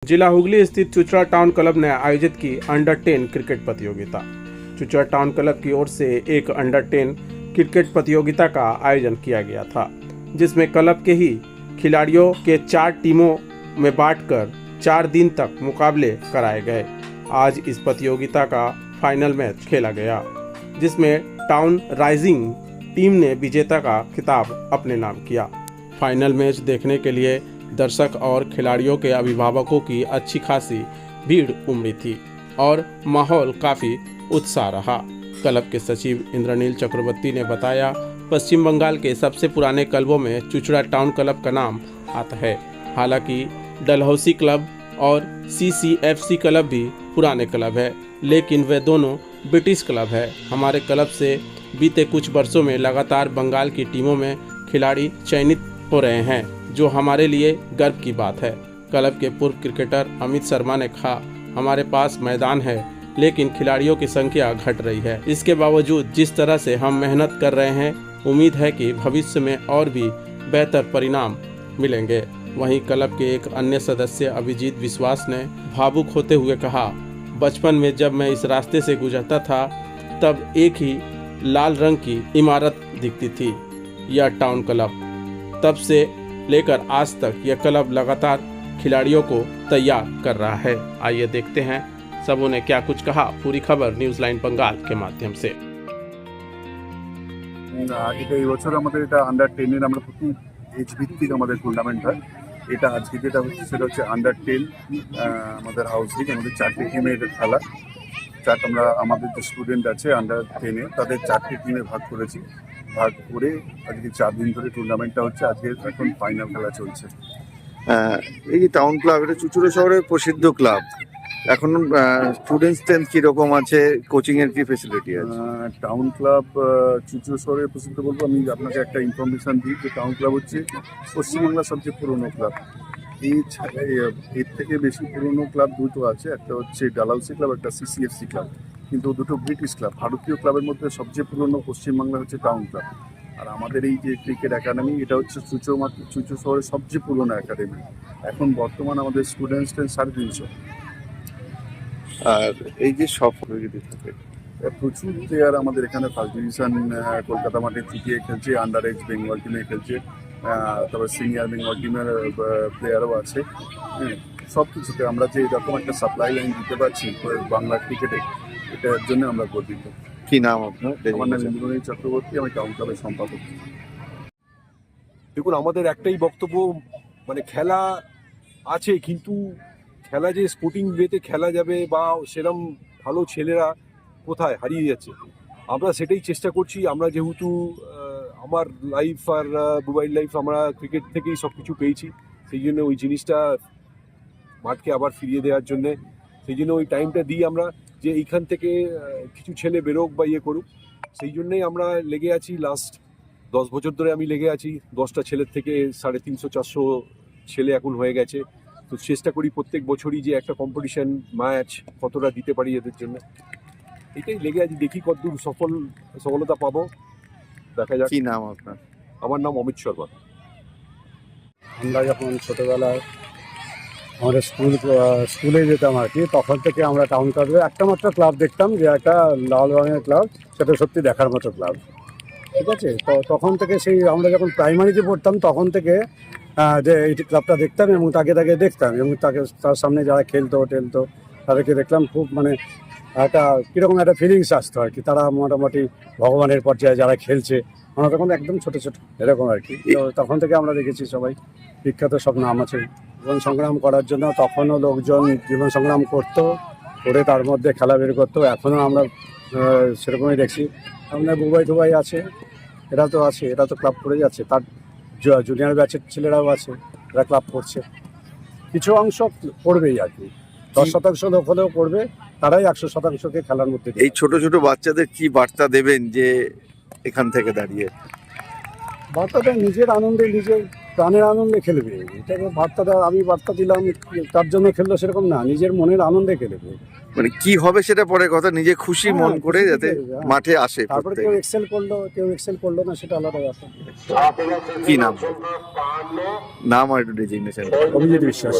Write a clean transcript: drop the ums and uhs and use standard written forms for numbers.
जिला हुगली स्थित चुचड़ा town club ने आयोजित की अंडर-10 क्रिकेट प्रतियोगिता। चुचड़ा टाउन क्लब की ओर से एक अंडर-10 क्रिकेट प्रतियोगिता का आयोजन किया गया था, जिसमें क्लब के ही खिलाड़ियों के 4 टीमों में बांटकर 4 दिन तक मुकाबले कराए गए। आज इस प्रतियोगिता का फाइनल मैच खेला गया, जिसमें टाउन राइजिंग टीम ने विजेता का खिताब अपने नाम किया। फाइनल मैच देखने के लिए दर्शक और खिलाड़ियों के अभिभावकों की अच्छी खासी भीड़ उमड़ी थी और माहौल काफ़ी उत्साह रहा। क्लब के सचिव इंद्रनील चक्रवर्ती ने बताया, पश्चिम बंगाल के सबसे पुराने क्लबों में चुचड़ा टाउन क्लब का नाम आता है। हालांकि डलहौसी क्लब और CCFC क्लब भी पुराने क्लब है, लेकिन वे दोनों ब्रिटिश क्लब है। हमारे क्लब से बीते कुछ वर्षों में लगातार बंगाल की टीमों में खिलाड़ी चयनित हो रहे हैं, जो हमारे लिए गर्व की बात है। क्लब के पूर्व क्रिकेटर अमित शर्मा ने कहा, हमारे पास मैदान है लेकिन खिलाड़ियों की संख्या घट रही है। इसके बावजूद जिस तरह से हम मेहनत कर रहे हैं, उम्मीद है कि भविष्य में और भी बेहतर परिणाम मिलेंगे। वहीं क्लब के एक अन्य सदस्य अभिजीत विश्वास ने भावुक होते हुए कहा, बचपन में जब मैं इस रास्ते से गुजरता था तब एक ही लाल रंग की इमारत दिखती थी, यह टाउन क्लब। तब से लेकर आज तक यह क्लब लगातार खिलाड़ियों को तैयार कर रहा है। आइए देखते हैं सबों ने क्या कुछ कहा। पूरी खबर न्यूज लाइन बंगाल के माध्यम से। এটা এই বছর আমাদের এটা আন্ডার-10 এর আমরা প্রতি এজ ভিত্তিক আমাদের টুর্নামেন্ট হয়। এটা আজকে যেটা হচ্ছে সেটা হচ্ছে আন্ডার-10 আমাদের হাউস লিগ, আমাদের 4টি টিমের খেলা। আমরা আমাদের যে স্টুডেন্ট আছে আন্ডার-10 এ তাদের 4টি টিমে ভাগ করেছি। ভাগ করে আজকে 4 দিন ধরে টুর্নামেন্টটা হচ্ছে। আজকে এখন ফাইনাল খেলা চলছে। এই যে টাউন ক্লাব, এটা চুচুড়া শহরের প্রসিদ্ধ ক্লাব। এখন স্টুডেন্ট স্ট্রেন্থ কিরকম আছে, কোচিং এর কি ফেসিলিটি আছে? টাউন ক্লাব চুচুড়া শহরের প্রসিদ্ধ বলবো, আমি আপনাকে একটা ইনফরমেশন দিই যে টাউন ক্লাব হচ্ছে পশ্চিমবাংলার সবচেয়ে পুরনো ক্লাব। এর থেকে বেশি পুরনো ক্লাব দুটো আছে, একটা হচ্ছে ডালহাউসি ক্লাব, একটা CCFC ক্লাব, কিন্তু দুটো ব্রিটিশ ক্লাব। ভারতীয় ক্লাবের মধ্যে সবচেয়ে পুরনো পশ্চিমবাংলা হচ্ছে টাউন ক্লাব। আর আমাদের এই যে ক্রিকেট একাডেমি, এটা হচ্ছে চুচুড়া শহরের সবচেয়ে পুরনো একাডেমি। এখন বর্তমান আমাদের স্টুডেন্টস 350। আর এই যে সফল যদি থাকে, প্রচুর প্লেয়ার আমাদের এখানে ফার্স্ট ডিভিশন কলকাতা মাঠে টিকিয়ে খেলছে, আন্ডার এজ বেঙ্গল টিমে খেলছে, তারপর সিনিয়র বেঙ্গল টিমের প্লেয়ারও আছে। সব কিছুতে আমরা যে এরকম একটা সাপ্লাই লাইন দিতে পারছি বাংলা ক্রিকেটে, এটার জন্য আমরা গর্বিত। কি নাম আপনার? আমার নাম ইন্দ্রনীল চক্রবর্তী, আমি টাউন ক্লাবের সম্পাদক। দেখুন, আমাদের একটাই বক্তব্য, মানে খেলা আছে, কিন্তু খেলা যে স্পোর্টিং ওয়েতে খেলা যাবে বা সেরকম ভালো ছেলেরা কোথায় হারিয়ে যাচ্ছে, আমরা সেটাই চেষ্টা করছি। আমরা যেহেতু আমার লাইফ আর মোবাইল লাইফ আমরা ক্রিকেট থেকেই সব কিছু পেয়েছি, সেই জন্য ওই জিনিসটা মাঠকে আবার ফিরিয়ে দেওয়ার জন্যে, সেই জন্য ওই টাইমটা দিই আমরা, যে এইখান থেকে কিছু ছেলে বেরোক বা ইয়ে করুক। সেই জন্যেই আমরা লেগে আছি। লাস্ট 10 বছর ধরে আমি লেগে আছি। 10টা ছেলের থেকে 350-400 ছেলে এখন হয়ে গেছে। তো চেষ্টা করি প্রত্যেক বছরই যে একটা কম্পিটিশন ম্যাচ কতটা দিতে পারি এদের জন্য, এটাই লেগে আছি। দেখি কতদূর সফলতা পাবো, দেখা যাক। কি নাম আপনার? আমার নাম অমিত শর্মা। আমরা যখন ছোটোবেলায় আমাদের স্কুলে যেতাম আর কি, তখন থেকে আমরা টাউন ক্লাবে একটা মাত্র ক্লাব দেখতাম, যে একটা লাল রঙের ক্লাব, সেটা সত্যি দেখার মতো ক্লাব। ঠিক আছে, তো তখন থেকে সেই আমরা যখন প্রাইমারিতে পড়তাম তখন থেকে যে এই ক্লাবটা দেখতাম এবং তাকে দেখতাম, এবং তার সামনে যারা খেলতো তাদেরকে দেখলাম। খুব মানে একটা কীরকম একটা ফিলিংস আসতো আর কি। তারা মোটামুটি ভগবানের পর্যায়ে যারা খেলছে, আমরা তখন একদম ছোটো এরকম আর কি। তো তখন থেকে আমরা দেখেছি সবাই বিখ্যাত সব নাম আছে। জীবন সংগ্রাম করার জন্য তখনও লোকজন জীবন সংগ্রাম করে তার মধ্যে খেলা বের করতো। এখনও আমরা সেরকমই দেখছি। আপনার বুবাই আছে, এরা তো ক্লাব করে যাচ্ছে। তার জুনিয়র ব্যাচের ছেলেরাও আছে, এরা ক্লাব করছে। কিছু অংশ পড়বেই আর কি, 10% লোক হলেও পড়বে, তারাই 100%কে খেলার মধ্যে। এই ছোট ছোট বাচ্চাদের কি বার্তা দেবেন যে এখান থেকে দাঁড়িয়ে? বার্তাটা নিজের আনন্দে, নিজের প্রাণের আনন্দে খেলবে। এটাকে আমি বার্তা দিলাম তার জন্য খেললো সেরকম না, নিজের মনের আনন্দে খেলবে। মানে কি হবে সেটা পরে কথা, নিজে খুশি মন করে যাতে মাঠে আসে। তারপরে কেউ এক্সেল করলো না, সেটা আলাদা ব্যাপার। কি নাম আর একটু ডেজিগনেশন? অভিজিৎ বিশ্বাস।